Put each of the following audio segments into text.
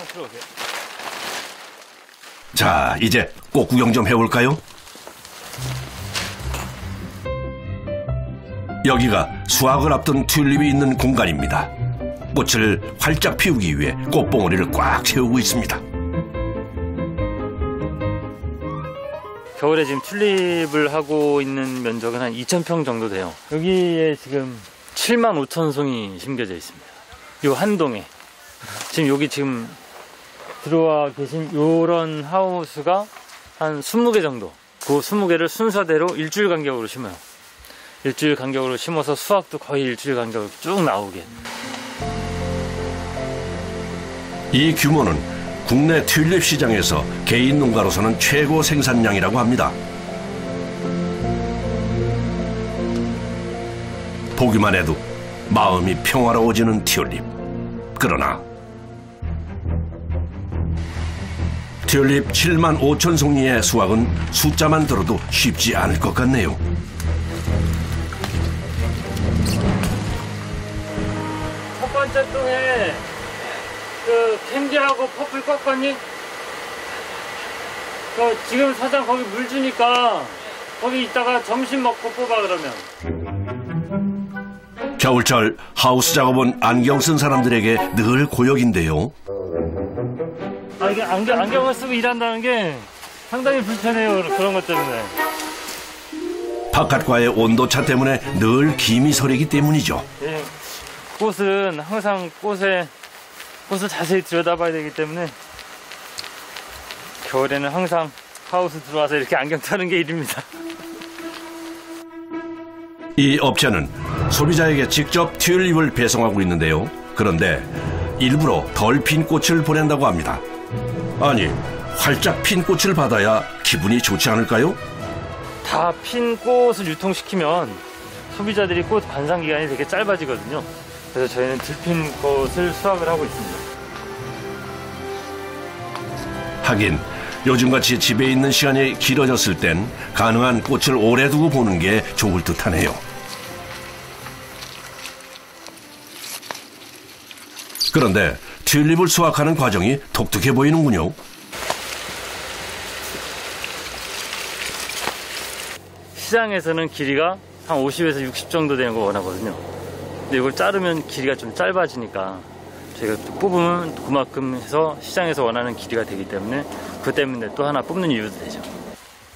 들어오세요. 자, 이제 꽃 구경 좀 해볼까요? 여기가 수확을 앞둔 튤립이 있는 공간입니다. 꽃을 활짝 피우기 위해 꽃봉오리를 꽉 채우고 있습니다. 겨울에 지금 튤립을 하고 있는 면적은 한 2,000평 정도 돼요. 여기에 지금 7만 5천 송이 심겨져 있습니다. 요 한 동에. 지금 여기 지금 들어와 계신 요런 하우스가 한 20개 정도. 그 20개를 순서대로 일주일 간격으로 심어요. 일주일 간격으로 심어서 수확도 거의 일주일 간격으로 쭉 나오게. 이 규모는 국내 튤립 시장에서 개인 농가로서는 최고 생산량이라고 합니다. 보기만 해도 마음이 평화로워지는 튤립. 그러나 튤립 7만 5천 송이의 수확은 숫자만 들어도 쉽지 않을 것 같네요. 첫 번째 동에 그 캔디하고 퍼플 꺾었니? 지금 사장 거기 물 주니까 거기 있다가 점심 먹고 뽑아 그러면. 겨울철 하우스 작업은 안경 쓴 사람들에게 늘 고역인데요. 아, 이게 안경을 쓰고 일한다는 게 상당히 불편해요. 그런 것 때문에. 바깥과의 온도차 때문에 늘 김이 서리기 때문이죠. 예, 꽃은 항상 꽃을 자세히 들여다봐야 되기 때문에 겨울에는 항상 하우스 들어와서 이렇게 안경 타는 게 일입니다. 이 업체는 소비자에게 직접 튤립을 배송하고 있는데요. 그런데 일부러 덜 핀 꽃을 보낸다고 합니다. 아니, 활짝 핀 꽃을 받아야 기분이 좋지 않을까요? 다 핀 꽃을 유통시키면 소비자들이 꽃 관상 기간이 되게 짧아지거든요. 그래서 저희는 덜 핀 꽃을 수확을 하고 있습니다. 하긴 요즘같이 집에 있는 시간이 길어졌을 땐 가능한 꽃을 오래 두고 보는 게 좋을 듯하네요. 그런데 튤립을 수확하는 과정이 독특해 보이는군요. 시장에서는 길이가 한 50에서 60 정도 되는 거 원하거든요. 근데 이걸 자르면 길이가 좀 짧아지니까 저희가 또 뽑으면 그만큼 해서 시장에서 원하는 길이가 되기 때문에 그 때문에 또 하나 뽑는 이유도 되죠.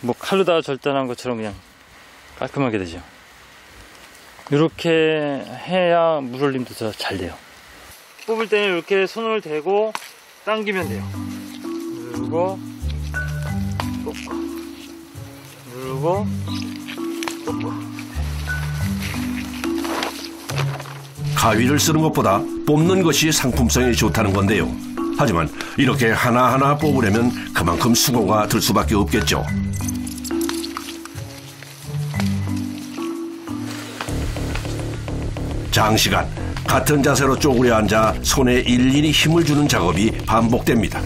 뭐 칼로다가 절단한 것처럼 그냥 깔끔하게 되죠. 이렇게 해야 물올림도 더 잘 돼요. 뽑을 때는 이렇게 손을 대고 당기면 돼요. 누르고 뽑고 누르고 뽑고. 가위를 쓰는 것보다 뽑는 것이 상품성이 좋다는 건데요. 하지만 이렇게 하나하나 뽑으려면 그만큼 수고가 들 수밖에 없겠죠. 장시간 같은 자세로 쪼그려 앉아 손에 일일이 힘을 주는 작업이 반복됩니다.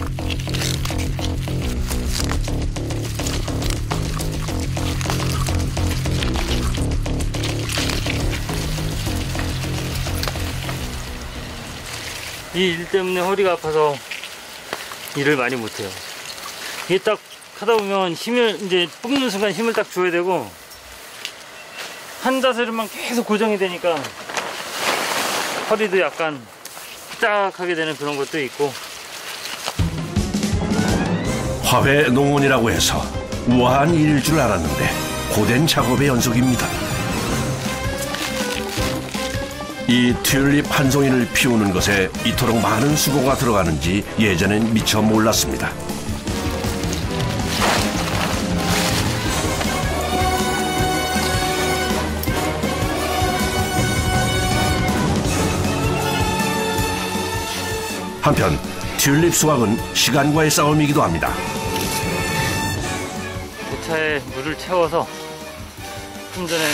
이 일 때문에 허리가 아파서 일을 많이 못해요. 이게 딱 하다 보면 힘을 이제 뽑는 순간 힘을 딱 줘야 되고 한 자세로만 계속 고정이 되니까 허리도 약간 삐딱하게 되는 그런 것도 있고. 화훼 농원이라고 해서 우아한 일일 줄 알았는데 고된 작업의 연속입니다. 이 튤립 한 송이를 피우는 것에 이토록 많은 수고가 들어가는지 예전엔 미처 몰랐습니다. 한편 튤립 수확은 시간과의 싸움이기도 합니다. 대차에 물을 채워서 좀 전에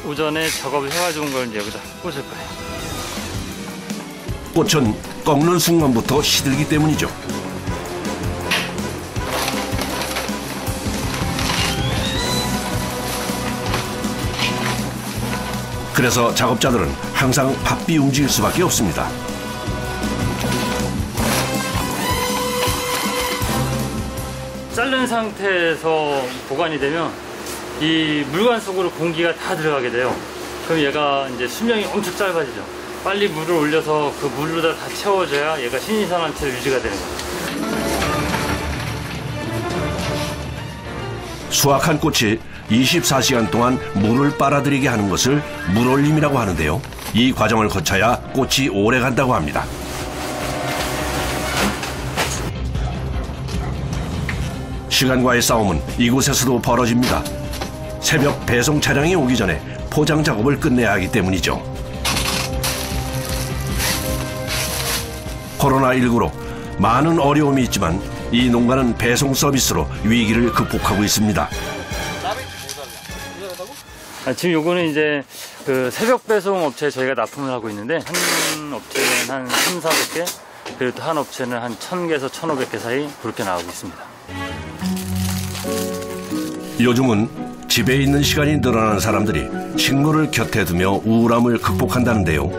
오전에 작업을 해가지고 온 걸 이제 여기다 꽂을 거예요. 꽃은 꺾는 순간부터 시들기 때문이죠. 그래서 작업자들은 항상 바삐 움직일 수밖에 없습니다. 자른 상태에서 보관이 되면 이 물관 속으로 공기가 다 들어가게 돼요. 그럼 얘가 이제 수명이 엄청 짧아지죠. 빨리 물을 올려서 그 물로다 다 채워줘야 얘가 신선한 채로 유지가 되는 거예요. 수확한 꽃이 24시간 동안 물을 빨아들이게 하는 것을 물올림이라고 하는데요. 이 과정을 거쳐야 꽃이 오래 간다고 합니다. 시간과의 싸움은 이곳에서도 벌어집니다. 새벽 배송 차량이 오기 전에 포장 작업을 끝내야 하기 때문이죠. 코로나19로 많은 어려움이 있지만 이 농가는 배송 서비스로 위기를 극복하고 있습니다. 지금 요거는 이제 그 새벽 배송 업체에 저희가 납품을 하고 있는데, 한 업체는 한 300~400개, 그리고 또 한 업체는 한 1000개에서 1500개 사이 그렇게 나오고 있습니다. 요즘은 집에 있는 시간이 늘어나는 사람들이 식물을 곁에 두며 우울함을 극복한다는데요.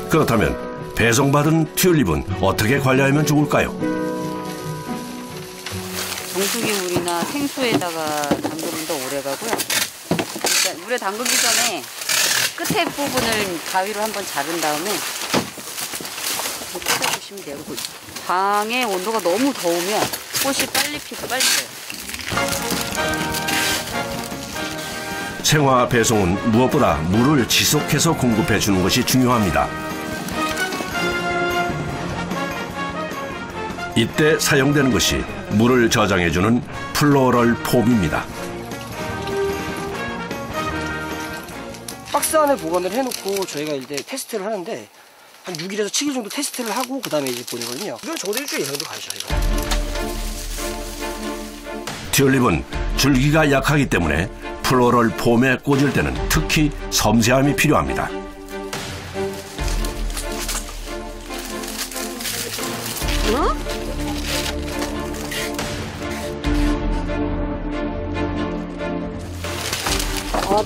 그렇다면 배송받은 튤립은 어떻게 관리하면 좋을까요? 정수기 물이나 생수에다가 담그면 더 오래 가고요. 일단 물에 담그기 전에 끝에 부분을 가위로 한번 자른 다음에 꽂아주시면 돼요. 방의 온도가 너무 더우면 꽃이 빨리 피고 빨리 져요. 생화 배송은 무엇보다 물을 지속해서 공급해 주는 것이 중요합니다. 이때 사용되는 것이 물을 저장해주는 플로럴 폼입니다. 박스 안에 보관을 해놓고 저희가 이제 테스트를 하는데 한 6일에서 7일 정도 테스트를 하고 그 다음에 이제 보내거든요. 이건 적어도 일주일 이상도 가죠, 이거. 튤립은 줄기가 약하기 때문에 플로럴 폼에 꽂을 때는 특히 섬세함이 필요합니다.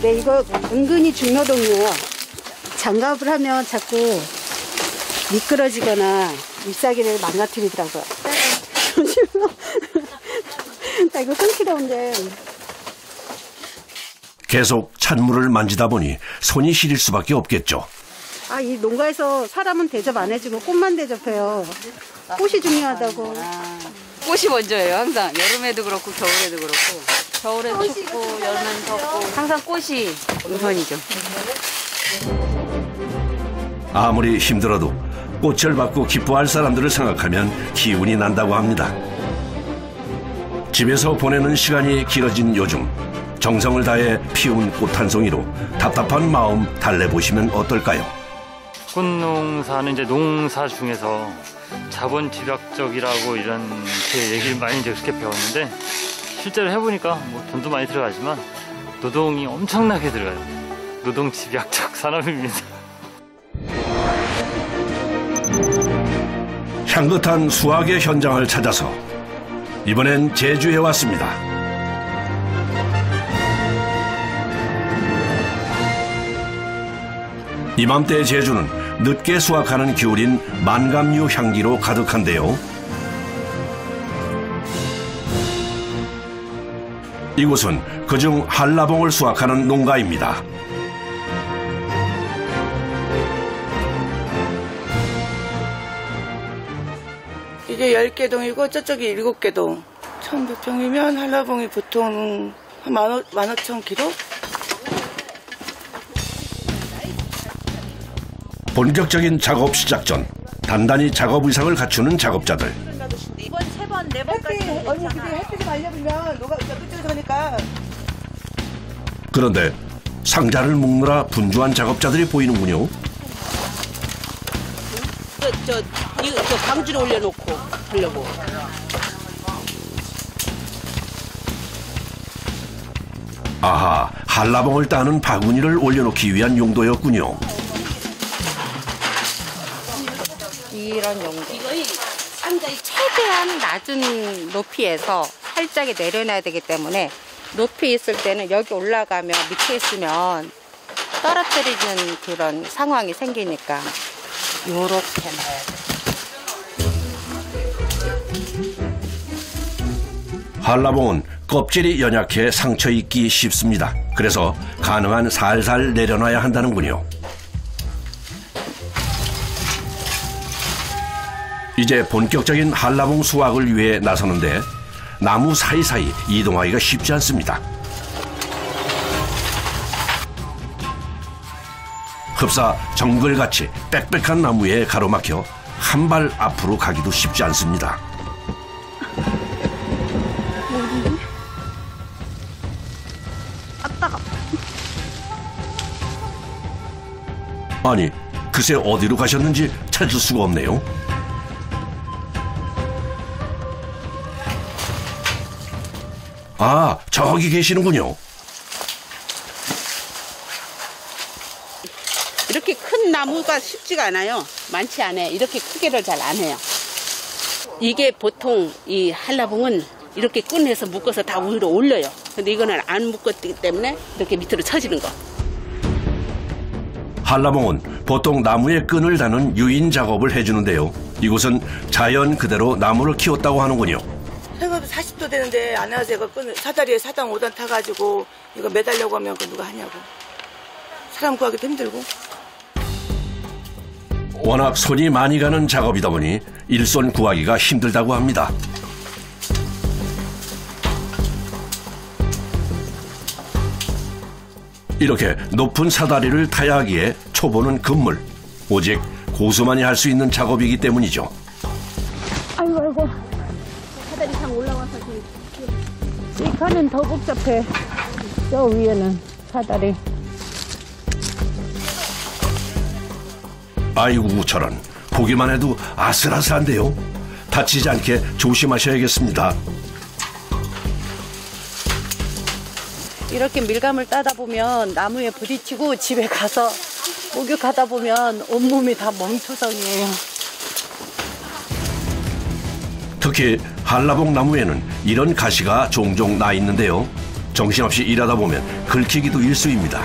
네, 이거 은근히 중노동이에요. 장갑을 하면 자꾸 미끄러지거나 잎사귀를 망가뜨리더라고요. 잠시만요. 나 이거 끊기다 온데. 계속 찬물을 만지다 보니 손이 시릴 수밖에 없겠죠. 이 농가에서 사람은 대접 안 해주고 꽃만 대접해요. 꽃이 중요하다고. 꽃이 먼저예요, 항상. 여름에도 그렇고 겨울에도 그렇고. 겨울엔 춥고 여름엔 덥고 항상 꽃이 우선이죠. 아무리 힘들어도 꽃을 받고 기뻐할 사람들을 생각하면 기운이 난다고 합니다. 집에서 보내는 시간이 길어진 요즘 정성을 다해 피운 꽃 한 송이로 답답한 마음 달래보시면 어떨까요? 꽃농사는 이제 농사 중에서 자본 집약적이라고 이렇게 얘기를 많이 이제 그렇게 배웠는데, 실제로 해보니까 뭐 돈도 많이 들어가지만 노동이 엄청나게 들어가요. 노동 집약적 산업입니다. 향긋한 수확의 현장을 찾아서 이번엔 제주에 왔습니다. 이맘때 제주는 늦게 수확하는 귤인 만감류 향기로 가득한데요. 이곳은 그중 한라봉을 수확하는 농가입니다. 이게 10개동이고 저쪽이 7개동. 1,100평이면 한라봉이 보통 한 15,000kg? 본격적인 작업 시작 전 단단히 작업 의상을 갖추는 작업자들. 이번 3번, 4번까지 언니 근데 햇빛이 말려보면 너가 그쪽에서 하니까. 그런데 상자를 묶느라 분주한 작업자들이 보이는군요. 이거 방지를 올려놓고 하려고. 아하, 한라봉을 따는 바구니를 올려놓기 위한 용도였군요. 이런 용도. 이거 상자에 최대한 낮은 높이에서 살짝 내려놔야 되기 때문에 높이 있을 때는 여기 올라가면 밑에 있으면 떨어뜨리는 그런 상황이 생기니까 요렇게 놔야 돼. 한라봉은 껍질이 연약해 상처 입기 쉽습니다. 그래서 가능한 살살 내려놔야 한다는군요. 이제 본격적인 한라봉 수확을 위해 나서는데 나무 사이사이 이동하기가 쉽지 않습니다. 흡사 정글같이 빽빽한 나무에 가로막혀 한 발 앞으로 가기도 쉽지 않습니다. 아니, 그새 어디로 가셨는지 찾을 수가 없네요. 아, 저기 계시는군요. 이렇게 큰 나무가 쉽지가 않아요. 많지 않아요. 이렇게 크기를 잘 안 해요. 이게 보통 이 한라봉은 이렇게 끈에서 묶어서 다 위로 올려요. 근데 이거는 안 묶었기 때문에 이렇게 밑으로 쳐지는 거. 한라봉은 보통 나무에 끈을 다는 유인 작업을 해주는데요. 이곳은 자연 그대로 나무를 키웠다고 하는군요. 해가 40도 되는데 안녕하세요. 끈을 사다리에 4단 5단 타가지고 이거 매달려고 하면 그 누가 하냐고. 사람 구하기도 힘들고. 워낙 손이 많이 가는 작업이다 보니 일손 구하기가 힘들다고 합니다. 이렇게 높은 사다리를 타야 하기에 초보는 금물. 오직 고수만이 할 수 있는 작업이기 때문이죠. 아이고. 사다리 상 올라와서 이 칸은 더 복잡해. 저 위에는 사다리. 아이고 저런, 보기만 해도 아슬아슬한데요. 다치지 않게 조심하셔야겠습니다. 이렇게 밀감을 따다 보면 나무에 부딪히고 집에 가서 목욕하다 보면 온몸이 다 멍투성이에요. 특히 한라봉 나무에는 이런 가시가 종종 나 있는데요. 정신없이 일하다 보면 긁히기도 일쑤입니다.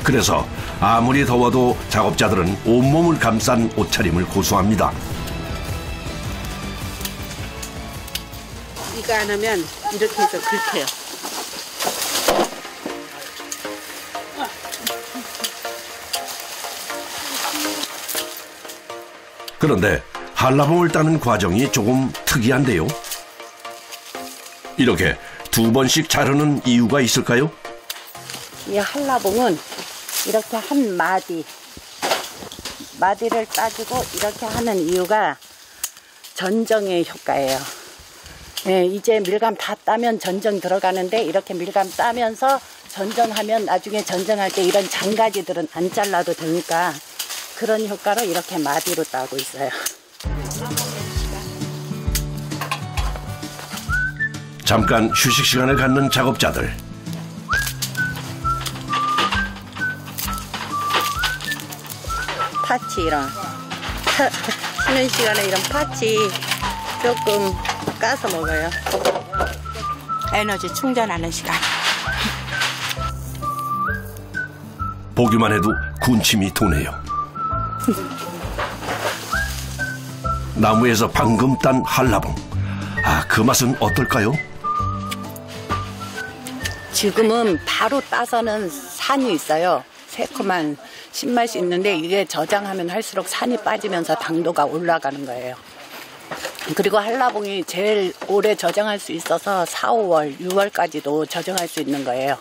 그래서 아무리 더워도 작업자들은 온몸을 감싼 옷차림을 고수합니다. 이거 안 하면 이렇게 해서 긁혀요. 그런데 한라봉을 따는 과정이 조금 특이한데요. 이렇게 두 번씩 자르는 이유가 있을까요? 이 한라봉은 이렇게 한 마디를 따주고 이렇게 하는 이유가 전정의 효과예요. 예, 이제 밀감 다 따면 전정 들어가는데 이렇게 밀감 따면서 전정하면 나중에 전정할 때 이런 장가지들은 안 잘라도 되니까 그런 효과로 이렇게 마디로 따고 있어요. 잠깐 휴식 시간을 갖는 작업자들. 파치 쉬는 시간에 이런 파치 조금 까서 먹어요. 에너지 충전하는 시간. 보기만 해도 군침이 도네요. 나무에서 방금 딴 한라봉. 아, 그 맛은 어떨까요? 지금은 바로 따서는 산이 있어요. 새콤한 신맛이 있는데 이게 저장하면 할수록 산이 빠지면서 당도가 올라가는 거예요. 그리고 한라봉이 제일 오래 저장할 수 있어서 4, 5월, 6월까지도 저장할 수 있는 거예요.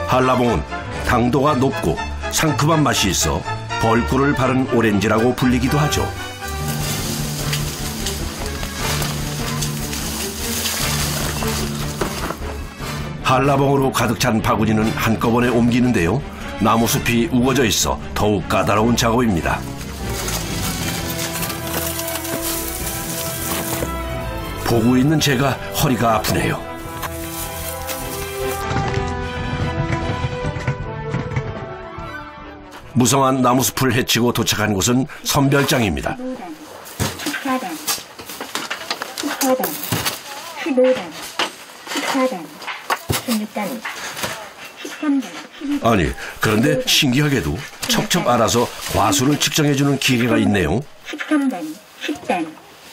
한라봉은 당도가 높고 상큼한 맛이 있어 벌꿀을 바른 오렌지라고 불리기도 하죠. 한라봉으로 가득 찬 바구니는 한꺼번에 옮기는데요. 나무숲이 우거져 있어 더욱 까다로운 작업입니다. 보고 있는 제가 허리가 아프네요. 무성한 나무숲을 헤치고 도착한 곳은 선별장입니다. 14단, 15단, 15단, 14단, 16단, 아니, 그런데 신기하게도 척척 알아서 과수를 측정해주는 기계가 있네요. 13단, 10단.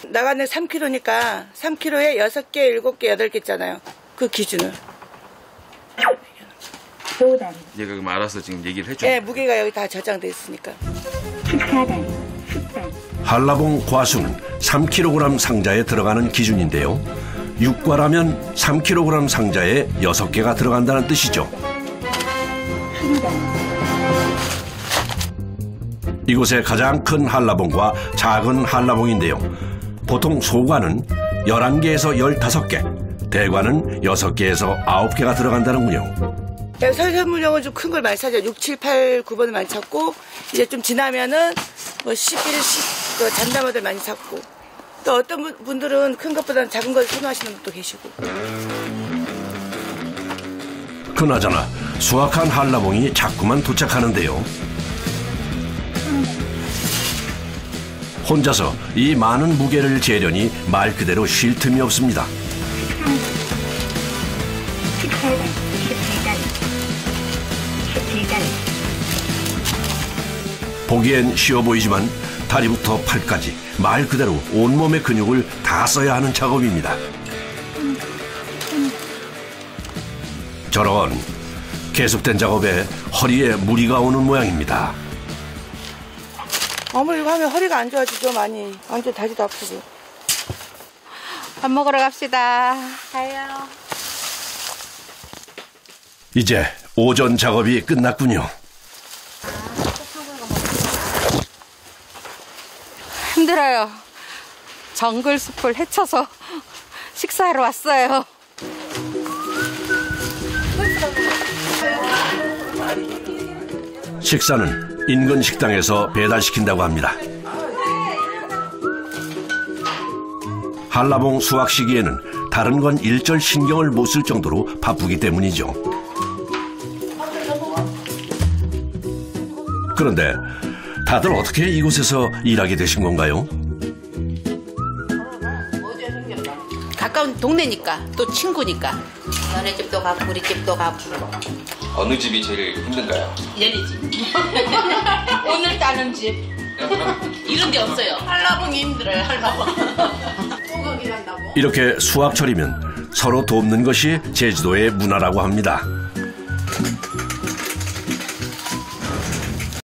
나가는 3kg니까 3kg에 6개, 7개, 8개 있잖아요. 그 기준을. 5단, 얘가 그럼 알아서 지금 얘기를 해줘. 네, 무게가 여기 다 저장돼 있으니까. 14단, 10단. 한라봉 과수는 3kg 상자에 들어가는 기준인데요. 육과라면 3kg 상자에 6개가 들어간다는 뜻이죠. 12단, 이곳의 가장 큰 한라봉과 작은 한라봉인데요. 보통 소과는 11개에서 15개, 대과는 6개에서 9개가 들어간다는군요. 설설물용은 좀 큰 걸 많이 찾아요. 6, 7, 8, 9번을 많이 찾고, 이제 좀 지나면은 뭐 11, 10, 그 잔다마들 많이 찾고, 또 어떤 분들은 큰 것보다는 작은 걸 선호하시는 분도 계시고. 그나저나 수확한 한라봉이 자꾸만 도착하는데요. 혼자서 이 많은 무게를 재려니 말 그대로 쉴 틈이 없습니다. 18단, 17단, 17단. 보기엔 쉬워 보이지만 다리부터 팔까지 말 그대로 온몸의 근육을 다 써야 하는 작업입니다. 저런 계속된 작업에 허리에 무리가 오는 모양입니다. 어머, 이거 하면 허리가 안 좋아지죠, 많이. 완전 다리도 아프고. 밥 먹으러 갑시다. 가요. 이제 오전 작업이 끝났군요. 힘들어요. 정글 숲을 헤쳐서 식사하러 왔어요. 식사는 인근 식당에서 배달시킨다고 합니다. 한라봉 수확 시기에는 다른 건 일절 신경을 못 쓸 정도로 바쁘기 때문이죠. 그런데 다들 어떻게 이곳에서 일하게 되신 건가요? 가까운 동네니까 또 친구니까 너네 집도 가고 우리 집도 가고 어느 집이 제일 힘든가요? 얘네 집 오늘 따는 집 이런 게 없어요. 한라봉이 힘들어요. 한라봉 이렇게 수확철이면 서로 돕는 것이 제주도의 문화라고 합니다.